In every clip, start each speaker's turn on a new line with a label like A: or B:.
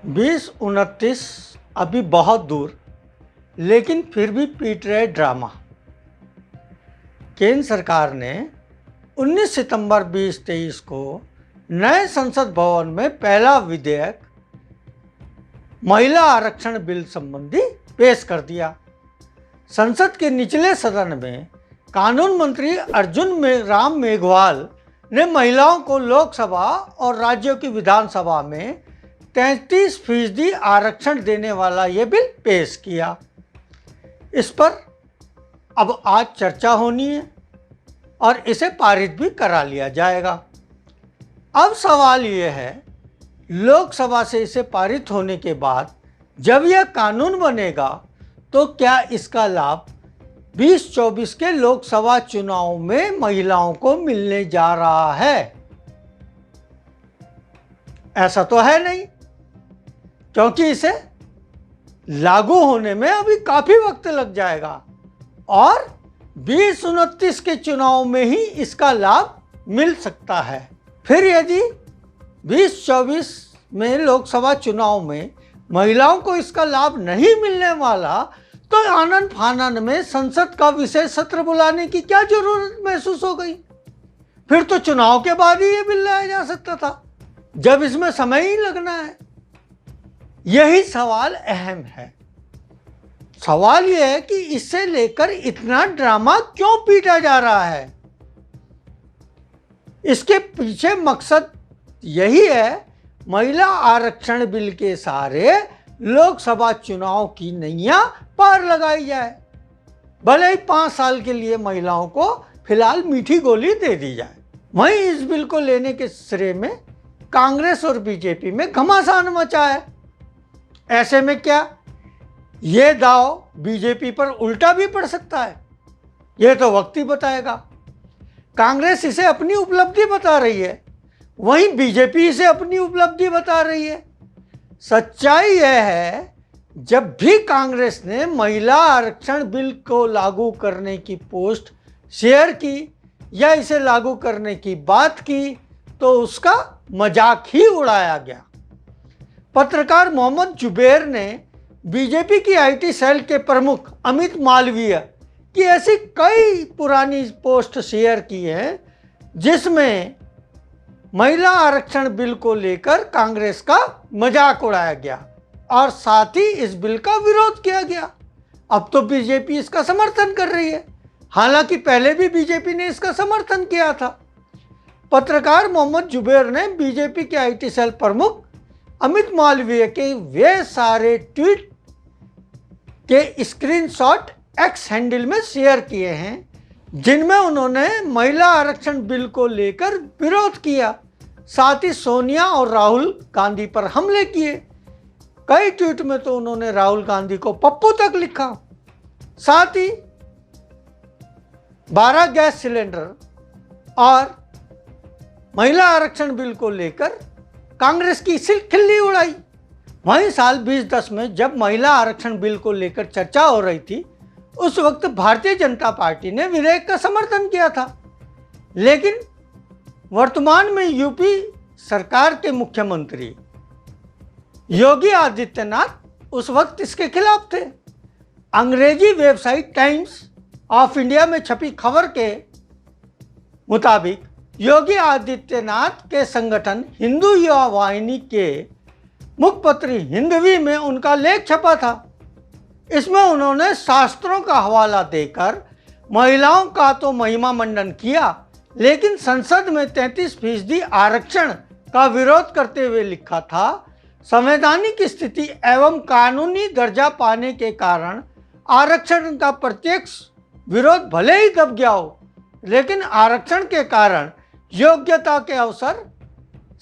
A: 2029 अभी बहुत दूर, लेकिन फिर भी पीट रहे ड्रामा। केंद्र सरकार ने 19 सितंबर 2023 को नए संसद भवन में पहला विधेयक महिला आरक्षण बिल संबंधी पेश कर दिया। संसद के निचले सदन में कानून मंत्री अर्जुन राम मेघवाल ने महिलाओं को लोकसभा और राज्यों की विधानसभा में 33% आरक्षण देने वाला ये बिल पेश किया। इस पर अब आज चर्चा होनी है और इसे पारित भी करा लिया जाएगा। अब सवाल ये है, लोकसभा से इसे पारित होने के बाद जब यह कानून बनेगा तो क्या इसका लाभ 2024 के लोकसभा चुनाव में महिलाओं को मिलने जा रहा है? ऐसा तो है नहीं, क्योंकि इसे लागू होने में अभी काफी वक्त लग जाएगा और 2029 के चुनाव में ही इसका लाभ मिल सकता है। फिर यदि 2024 में लोकसभा चुनाव में महिलाओं को इसका लाभ नहीं मिलने वाला तो आनन फानन में संसद का विशेष सत्र बुलाने की क्या जरूरत महसूस हो गई? फिर तो चुनाव के बाद ही ये बिल लाया जा सकता था, जब इसमें समय ही लगना है। यही सवाल अहम है। सवाल यह है कि इससे लेकर इतना ड्रामा क्यों पीटा जा रहा है? इसके पीछे मकसद यही है, महिला आरक्षण बिल के सारे लोकसभा चुनाव की नैया पार लगाई जाए। भले ही 5 साल के लिए महिलाओं को फिलहाल मीठी गोली दे दी जाए। वहीं इस बिल को लेने के श्रेय में कांग्रेस और बीजेपी में घमासान मचा है। ऐसे में क्या ये दांव बीजेपी पर उल्टा भी पड़ सकता है? यह तो वक्त ही बताएगा। कांग्रेस इसे अपनी उपलब्धि बता रही है, वहीं बीजेपी इसे अपनी उपलब्धि बता रही है। सच्चाई यह है, जब भी कांग्रेस ने महिला आरक्षण बिल को लागू करने की पोस्ट शेयर की या इसे लागू करने की बात की तो उसका मजाक ही उड़ाया गया। पत्रकार मोहम्मद जुबैर ने बीजेपी की आईटी सेल के प्रमुख अमित मालवीय की ऐसी कई पुरानी पोस्ट शेयर की है जिसमें महिला आरक्षण बिल को लेकर कांग्रेस का मजाक उड़ाया गया और साथ ही इस बिल का विरोध किया गया। अब तो बीजेपी इसका समर्थन कर रही है, हालांकि पहले भी बीजेपी ने इसका समर्थन किया था। पत्रकार मोहम्मद जुबैर ने बीजेपी के आईटी सेल प्रमुख अमित मालवीय के वे सारे ट्वीट के स्क्रीनशॉट एक्स हैंडल में शेयर किए हैं जिनमें उन्होंने महिला आरक्षण बिल को लेकर विरोध किया, साथ ही सोनिया और राहुल गांधी पर हमले किए। कई ट्वीट में तो उन्होंने राहुल गांधी को पप्पू तक लिखा। साथ ही 12 गैस सिलेंडर और महिला आरक्षण बिल को लेकर कांग्रेस की खिल्ली उड़ाई। वहीं साल 2010 में जब महिला आरक्षण बिल को लेकर चर्चा हो रही थी, उस वक्त भारतीय जनता पार्टी ने विधेयक का समर्थन किया था, लेकिन वर्तमान में यूपी सरकार के मुख्यमंत्री योगी आदित्यनाथ उस वक्त इसके खिलाफ थे। अंग्रेजी वेबसाइट टाइम्स ऑफ इंडिया में छपी खबर के मुताबिक योगी आदित्यनाथ के संगठन हिंदू युवा वाहिनी के मुखपत्र हिंदवी में उनका लेख छपा था। इसमें उन्होंने शास्त्रों का हवाला देकर महिलाओं का तो महिमा मंडन किया, लेकिन संसद में 33% आरक्षण का विरोध करते हुए लिखा था, संवैधानिक स्थिति एवं कानूनी दर्जा पाने के कारण आरक्षण का प्रत्यक्ष विरोध भले ही दब गया हो, लेकिन आरक्षण के कारण योग्यता के अवसर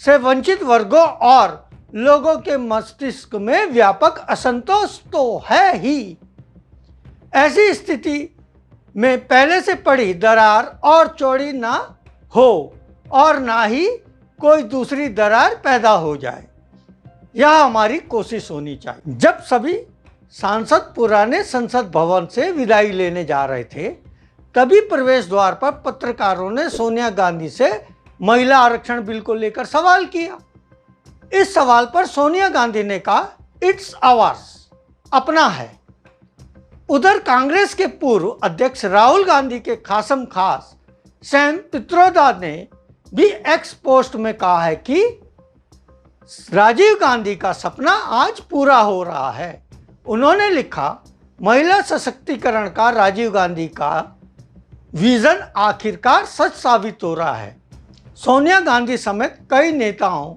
A: से वंचित वर्गों और लोगों के मस्तिष्क में व्यापक असंतोष तो है ही। ऐसी स्थिति में पहले से पड़ी दरार और चौड़ी ना हो और ना ही कोई दूसरी दरार पैदा हो जाए, यह हमारी कोशिश होनी चाहिए। जब सभी सांसद पुराने संसद भवन से विदाई लेने जा रहे थे, तभी प्रवेश द्वार पर पत्रकारों ने सोनिया गांधी से महिला आरक्षण बिल को लेकर सवाल किया। इस सवाल पर सोनिया गांधी ने कहा इट्स आवर्स, अपना है। उधर कांग्रेस के पूर्व अध्यक्ष राहुल गांधी के खासम खास सैम पित्रोदा ने भी एक्स पोस्ट में कहा है कि राजीव गांधी का सपना आज पूरा हो रहा है। उन्होंने लिखा, महिला सशक्तिकरण का राजीव गांधी का विजन आखिरकार सच साबित हो रहा है। सोनिया गांधी समेत कई नेताओं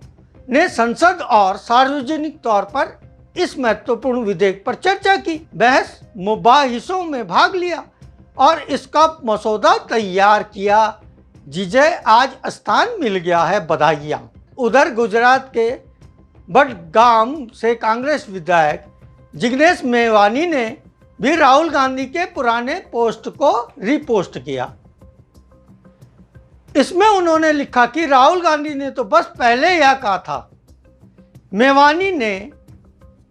A: ने संसद और सार्वजनिक तौर पर इस महत्वपूर्ण विधेयक पर चर्चा की, बहस मुबाहिसों में भाग लिया और इसका मसौदा तैयार किया, जिसे आज स्थान मिल गया है। बधाइयाँ। उधर गुजरात के बडगाम से कांग्रेस विधायक जिग्नेश मेवानी ने भी राहुल गांधी के पुराने पोस्ट को रीपोस्ट किया। इसमें उन्होंने लिखा कि राहुल गांधी ने तो बस पहले यह कहा था। मेवानी ने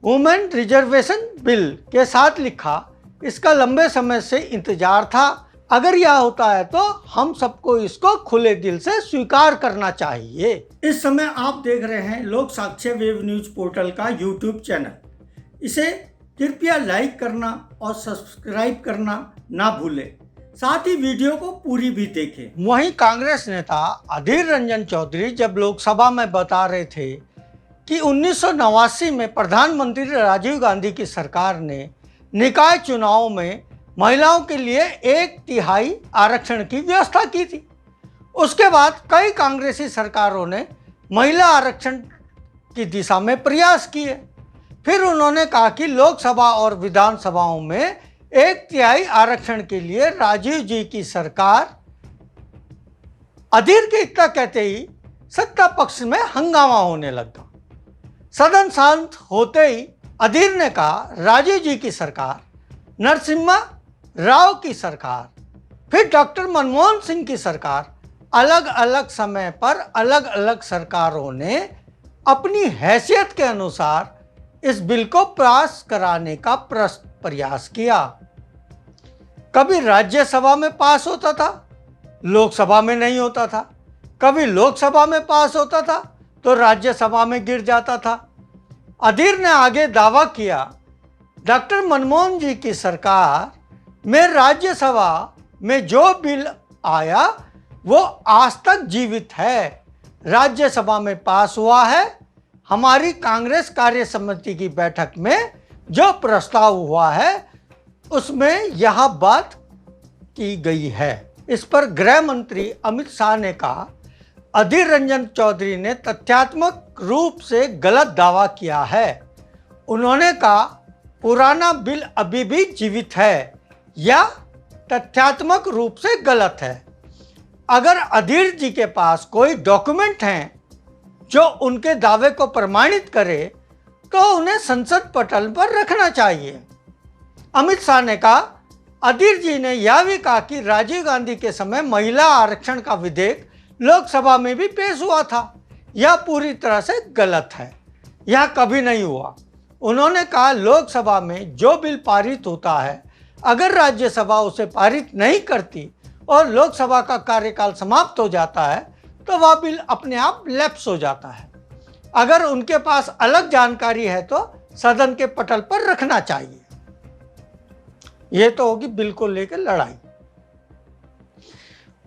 A: वुमेन रिजर्वेशन बिल के साथ लिखा, इसका लंबे समय से इंतजार था। अगर यह होता है तो हम सबको इसको खुले दिल से स्वीकार करना चाहिए। इस समय आप देख रहे हैं लोक साक्ष्य वेब न्यूज पोर्टल का यूट्यूब चैनल। इसे कृपया लाइक करना और सब्सक्राइब करना ना भूलें। साथ ही वीडियो को पूरी भी देखें। वहीं कांग्रेस नेता अधीर रंजन चौधरी जब लोकसभा में बता रहे थे कि 1989 में प्रधानमंत्री राजीव गांधी की सरकार ने निकाय चुनाव में महिलाओं के लिए 1/3 आरक्षण की व्यवस्था की थी। उसके बाद कई कांग्रेसी सरकारों ने महिला आरक्षण की दिशा में प्रयास किए। फिर उन्होंने कहा कि लोकसभा और विधानसभाओं में 1/3 आरक्षण के लिए राजीव जी की सरकार। अधीर के इतना कहते ही सत्ता पक्ष में हंगामा होने लगा। सदन शांत होते ही अधीर ने कहा, राजीव जी की सरकार, नरसिम्हा राव की सरकार, फिर डॉक्टर मनमोहन सिंह की सरकार, अलग अलग समय पर अलग अलग सरकारों ने अपनी हैसियत के अनुसार इस बिल को पास कराने का प्रयास किया। कभी राज्यसभा में पास होता था, लोकसभा में नहीं होता था। कभी लोकसभा में पास होता था तो राज्यसभा में गिर जाता था। अधीर ने आगे दावा किया, डॉक्टर मनमोहन जी की सरकार में राज्यसभा में जो बिल आया वो आज तक जीवित है, राज्यसभा में पास हुआ है। हमारी कांग्रेस कार्य समिति की बैठक में जो प्रस्ताव हुआ है उसमें यह बात की गई है। इस पर गृह मंत्री अमित शाह ने कहा, अधीर रंजन चौधरी ने तथ्यात्मक रूप से गलत दावा किया है। उन्होंने कहा पुराना बिल अभी भी जीवित है या तथ्यात्मक रूप से गलत है। अगर अधीर जी के पास कोई डॉक्यूमेंट हैं जो उनके दावे को प्रमाणित करे तो उन्हें संसद पटल पर रखना चाहिए। अमित शाह ने कहा, अधीर जी ने यह भी कहा कि राजीव गांधी के समय महिला आरक्षण का विधेयक लोकसभा में भी पेश हुआ था। यह पूरी तरह से गलत है, यह कभी नहीं हुआ। उन्होंने कहा लोकसभा में जो बिल पारित होता है, अगर राज्यसभा उसे पारित नहीं करती और लोकसभा का कार्यकाल समाप्त हो जाता है तो वह बिल अपने आप लैप्स हो जाता है। अगर उनके पास अलग जानकारी है तो सदन के पटल पर रखना चाहिए। यह तो होगी बिल को लेकर लड़ाई।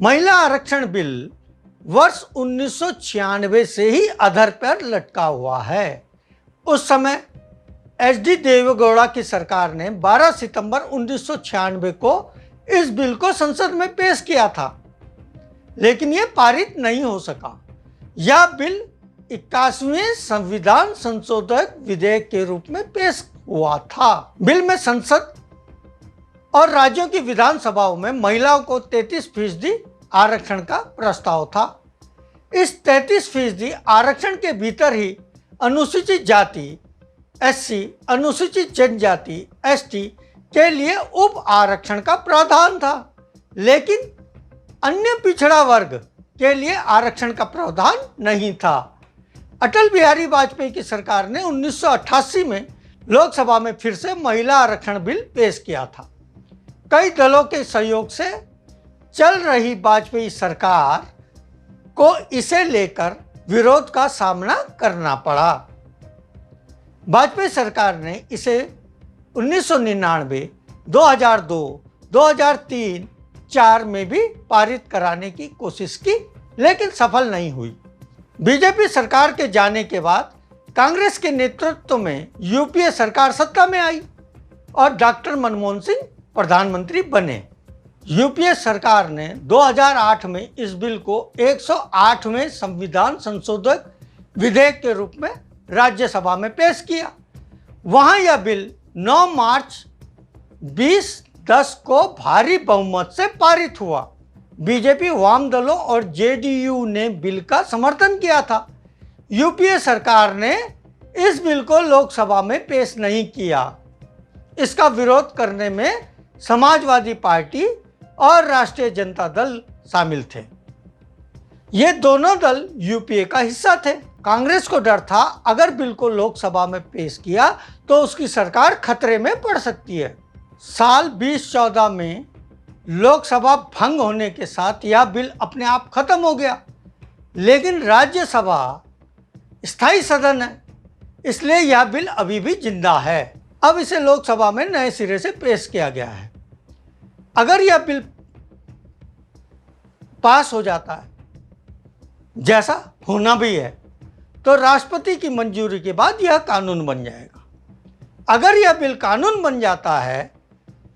A: महिला आरक्षण बिल वर्ष 1996 से ही अधर पर लटका हुआ है। उस समय एच.डी. देवेगौड़ा की सरकार ने 12 सितंबर 1996 को इस बिल को संसद में पेश किया था, लेकिन यह पारित नहीं हो सका। यह बिल 81वें संविधान संशोधक विधेयक के रूप में पेश हुआ था। बिल में संसद और राज्यों की विधानसभाओं में महिलाओं को 33% आरक्षण का प्रस्ताव था। इस 33% आरक्षण के भीतर ही अनुसूचित जाति एससी, अनुसूचित जनजाति एसटी के लिए उप आरक्षण का प्रावधान था, लेकिन अन्य पिछड़ा वर्ग के लिए आरक्षण का प्रावधान नहीं था। अटल बिहारी वाजपेयी की सरकार ने 1988 में लोकसभा में फिर से महिला आरक्षण बिल पेश किया था। कई दलों के सहयोग से चल रही वाजपेयी सरकार को इसे लेकर विरोध का सामना करना पड़ा। वाजपेयी सरकार ने इसे 1999, 2002, 2003, 2004 में भी पारित कराने की कोशिश की, लेकिन सफल नहीं हुई। बीजेपी सरकार के जाने के बाद कांग्रेस के नेतृत्व में यूपीए सरकार सत्ता में आई और डॉक्टर मनमोहन सिंह प्रधानमंत्री बने। यूपीए सरकार ने 2008 में इस बिल को 108वें संविधान संशोधक विधेयक के रूप में राज्यसभा में पेश किया। वहां यह बिल 9 मार्च 2010 को भारी बहुमत से पारित हुआ। बीजेपी, वाम दलों और जेडीयू ने बिल का समर्थन किया था। यूपीए सरकार ने इस बिल को लोकसभा में पेश नहीं किया। इसका विरोध करने में समाजवादी पार्टी और राष्ट्रीय जनता दल शामिल थे। ये दोनों दल यूपीए का हिस्सा थे। कांग्रेस को डर था अगर बिल को लोकसभा में पेश किया तो उसकी सरकार खतरे में पड़ सकती है। साल 2014 में लोकसभा भंग होने के साथ यह बिल अपने आप खत्म हो गया, लेकिन राज्यसभा स्थायी सदन है, इसलिए यह बिल अभी भी जिंदा है। अब इसे लोकसभा में नए सिरे से पेश किया गया है। अगर यह बिल पास हो जाता है, जैसा होना भी है, तो राष्ट्रपति की मंजूरी के बाद यह कानून बन जाएगा। अगर यह बिल कानून बन जाता है,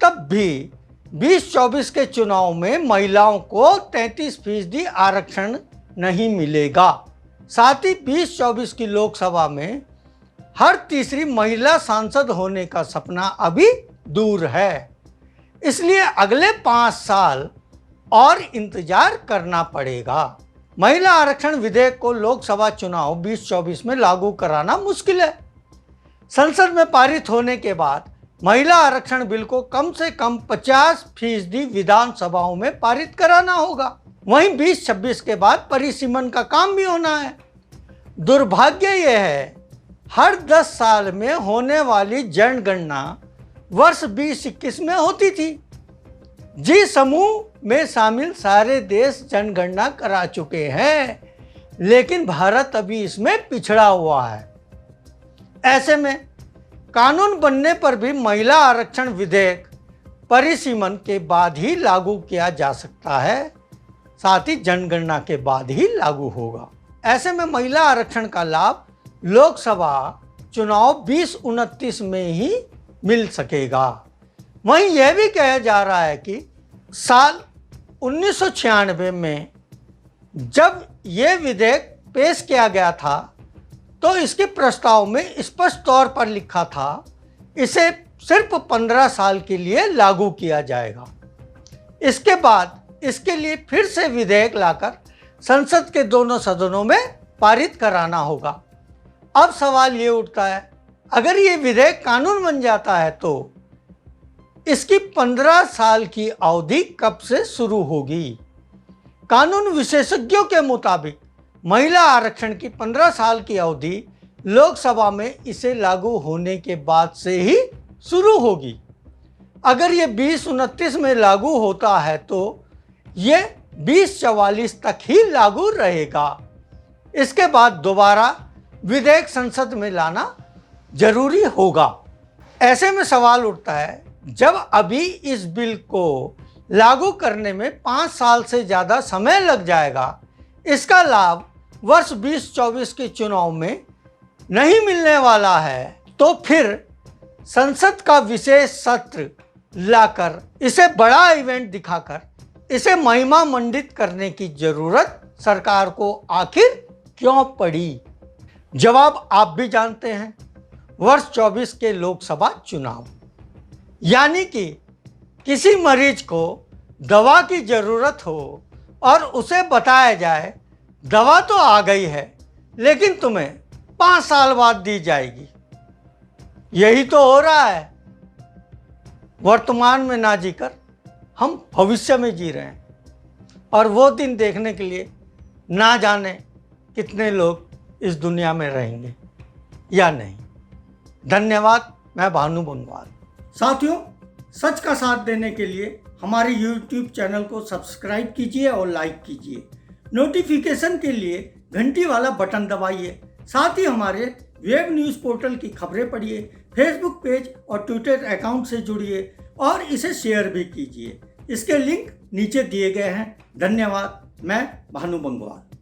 A: तब भी 2024 के चुनाव में महिलाओं को 33% आरक्षण नहीं मिलेगा। साथ ही 2024 की लोकसभा में हर तीसरी महिला सांसद होने का सपना अभी दूर है। इसलिए अगले 5 साल और इंतजार करना पड़ेगा। महिला आरक्षण विधेयक को लोकसभा चुनाव 2024 में लागू कराना मुश्किल है। संसद में पारित होने के बाद महिला आरक्षण बिल को कम से कम 50% विधानसभाओं में पारित कराना होगा। वहीं 2026 के बाद परिसीमन का काम भी होना है। दुर्भाग्य यह है, हर 10 साल में होने वाली जनगणना वर्ष 2021 में होती थी। जी समूह में शामिल सारे देश जनगणना करा चुके हैं, लेकिन भारत अभी इसमें पिछड़ा हुआ है। ऐसे में कानून बनने पर भी महिला आरक्षण विधेयक परिसीमन के बाद ही लागू किया जा सकता है, साथ ही जनगणना के बाद ही लागू होगा। ऐसे में महिला आरक्षण का लाभ लोकसभा चुनाव 2029 में ही मिल सकेगा। वहीं यह भी कहा जा रहा है कि साल 1996 में जब यह विधेयक पेश किया गया था, तो इसके प्रस्ताव में स्पष्ट तौर पर लिखा था इसे सिर्फ 15 साल के लिए लागू किया जाएगा। इसके बाद इसके लिए फिर से विधेयक लाकर संसद के दोनों सदनों में पारित कराना होगा। अब सवाल ये उठता है, अगर ये विधेयक कानून बन जाता है तो इसकी 15 साल की अवधि कब से शुरू होगी? कानून विशेषज्ञों के मुताबिक महिला आरक्षण की 15 साल की अवधि लोकसभा में इसे लागू होने के बाद से ही शुरू होगी। अगर ये 2029 में लागू होता है तो ये 2044 तक ही लागू रहेगा। इसके बाद दोबारा विधेयक संसद में लाना जरूरी होगा। ऐसे में सवाल उठता है, जब अभी इस बिल को लागू करने में 5 साल से ज़्यादा समय लग जाएगा, इसका लाभ वर्ष 2024 के चुनाव में नहीं मिलने वाला है, तो फिर संसद का विशेष सत्र लाकर इसे बड़ा इवेंट दिखाकर इसे महिमा मंडित करने की जरूरत सरकार को आखिर क्यों पड़ी? जवाब आप भी जानते हैं, वर्ष 24 के लोकसभा चुनाव। यानी कि किसी मरीज को दवा की जरूरत हो और उसे बताया जाए दवा तो आ गई है, लेकिन तुम्हें 5 साल बाद दी जाएगी। यही तो हो रहा है। वर्तमान में ना जीकर हम भविष्य में जी रहे हैं, और वो दिन देखने के लिए ना जाने कितने लोग इस दुनिया में रहेंगे या नहीं। धन्यवाद। मैं भानु बनवाल। साथियों, सच का साथ देने के लिए हमारे YouTube चैनल को सब्सक्राइब कीजिए और लाइक कीजिए। नोटिफिकेशन के लिए घंटी वाला बटन दबाइए। साथ ही हमारे वेब न्यूज़ पोर्टल की खबरें पढ़िए, फेसबुक पेज और ट्विटर अकाउंट से जुड़िए और इसे शेयर भी कीजिए। इसके लिंक नीचे दिए गए हैं। धन्यवाद। मैं भानु बंगवाल।